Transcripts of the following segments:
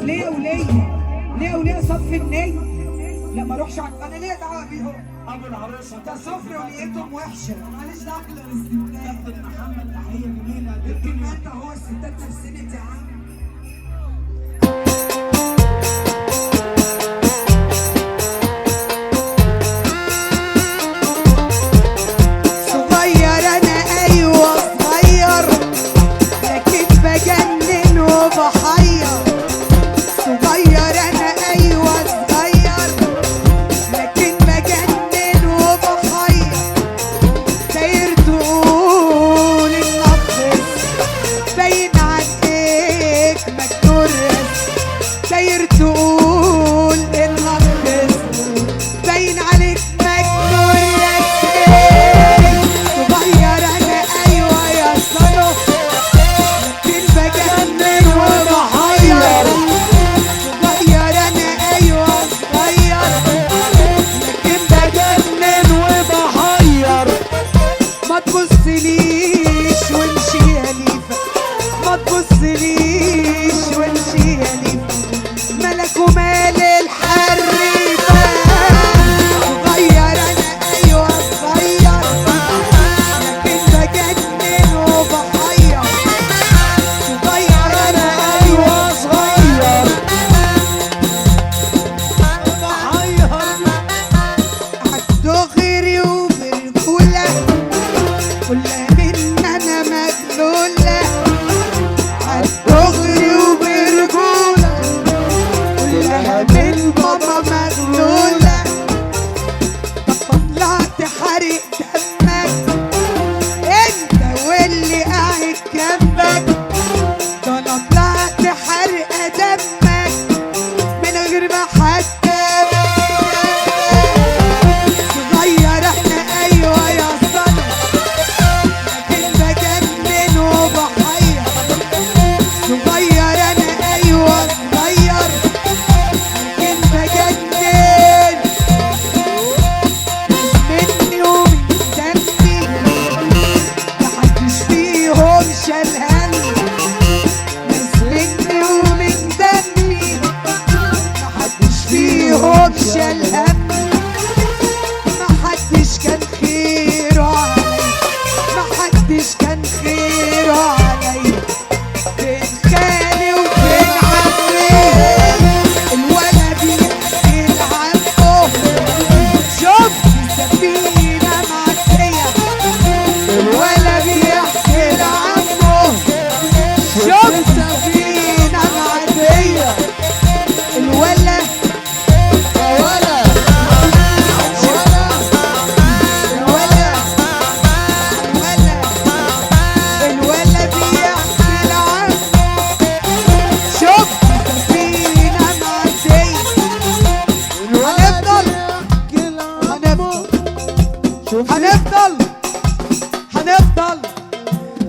ليه وليه صف النية؟ لا ما اروحش انا ليه دعوه بيهم؟ ابو العروسه ده صفر ونيتهم وحشه. معلش ده اكل الاستمتاع. كابتن محمد تحيه جميله. يمكن ما انت هو الستات نفسنت يا عم.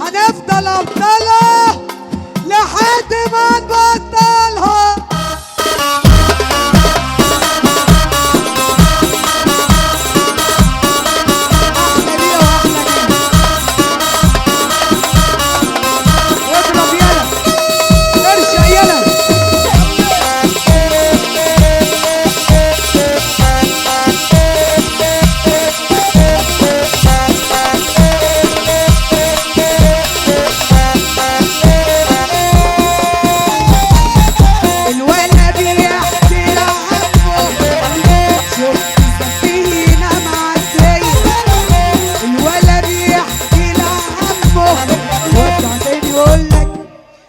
هنفضل أبطالها لحد ما نبطلها. اضرب يلا ارشق يلا.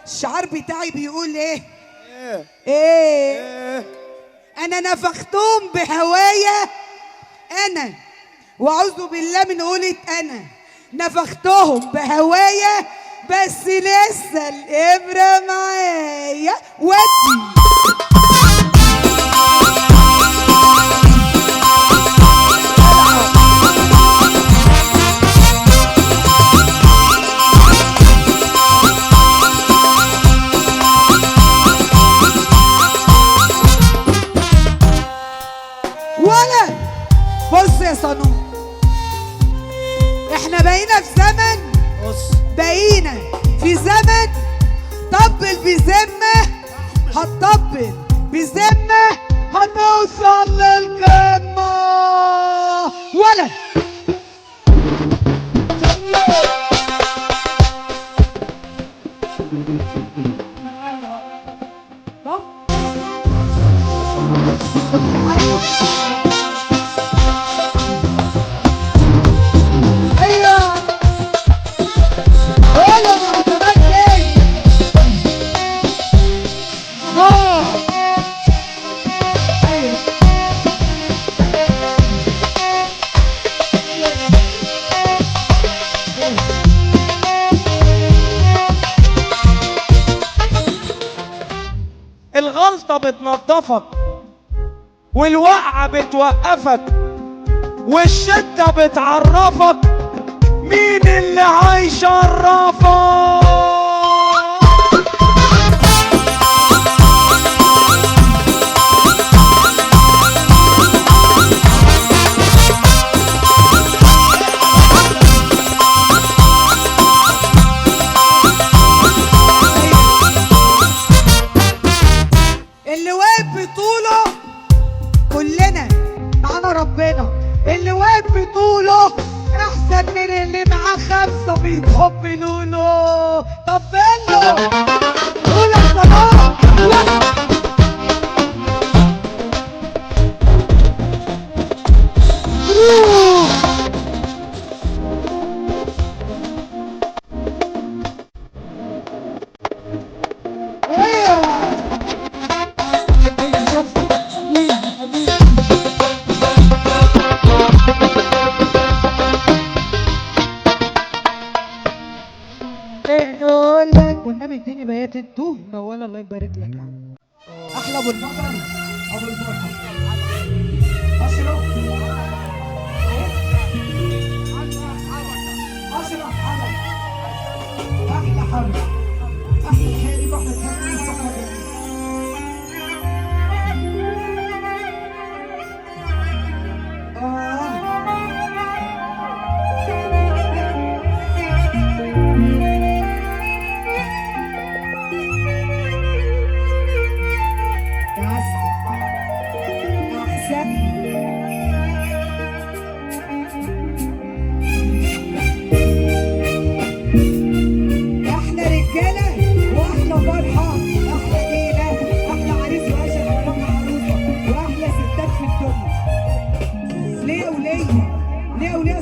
الشعار بتاعي بيقول ايه؟ انا نفختهم بهوايا انا، واعوذ بالله من قولة انا نفختهم بهوايا، بس لسه الابره معايا ودي. بص يا صنوم، احنا بقينا في زمن، بقينا في زمن طبل بذمة هتطبل نكمل بذمة هنوصل للقمة ولا الغلطة بتنظفك والوقعة بتوقفك والشدة بتعرفك مين اللي هيشرفك. اللي واقف بطوله كلنا معانا ربنا، اللي واقف بطوله احسن من اللي معاه خمسه بيطبلوا له. طبلوا قول يا صلاح. والنبي اديني بيات التهمة ولا الله يبارك لك يا عم. احلى ابو المطر، ابو المطر اشرف اشرف حرب، احلى حرب، احلى حارب، احلى تهني الصحة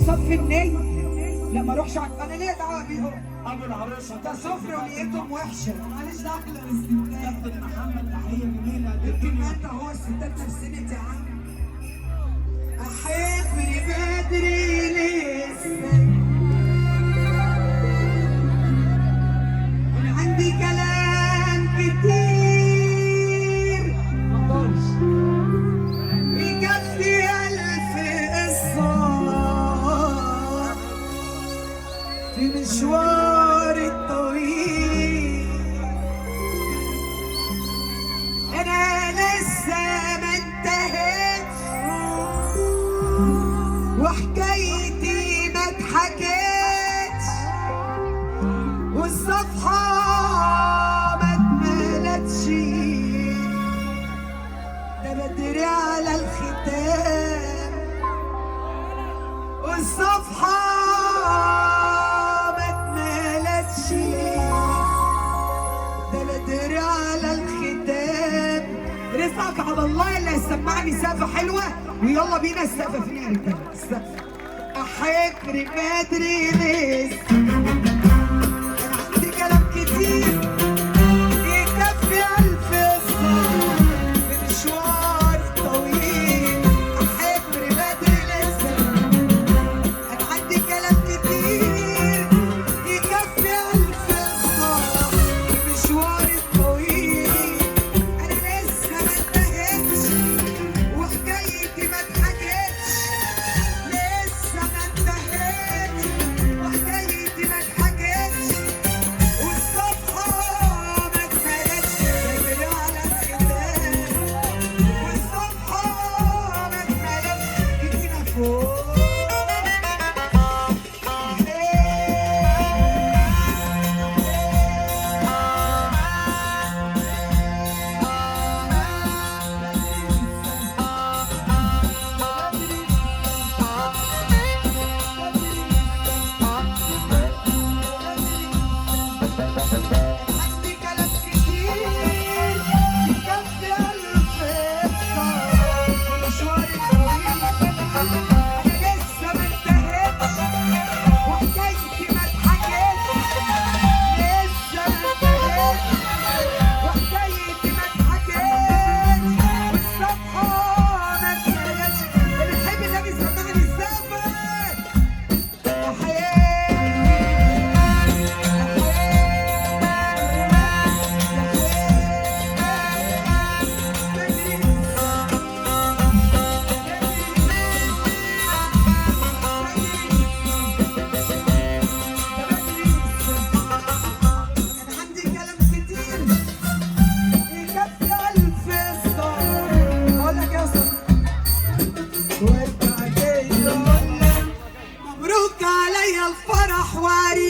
صف النية. لا ما اروحش انا ليه دعوه بيهم؟ ابو العروسه ده صفر ونيتهم وحشه. معلش ده احلى من الستات. كابتن محمد تحيه جميله. يمكن انت هو الستات نفسني يا عم. احبني بدري لسه انا عندي كلام كتير مقدرش يكفي 1000 قصه في مشوار الطويل. انا لسه ما انتهتش وحكايتي ما اتحكتش والصفحه ما اتملتش. ده بدري على الختام والصفحه ده بدري على الختام. رزقك على الله اللي هيسمعني سقفه حلوه ويلا بينا السقفه فين يا رجاله؟ السقفه. احب بدري لسه انا عندي كلام كتير يكفي 1000 قصه في مشوار طويل. احب بدري لسه انا عندي كلام كتير يكفي 1000 قصه في مشوار طويل. انا لسه ما انتهتش وحكايتي ما اتحكتش. لسه ما انتهتش وحكايتي ما اتحكتش والصفحه وارجع تاني اقول لك مبروك عليا الفرح وعريس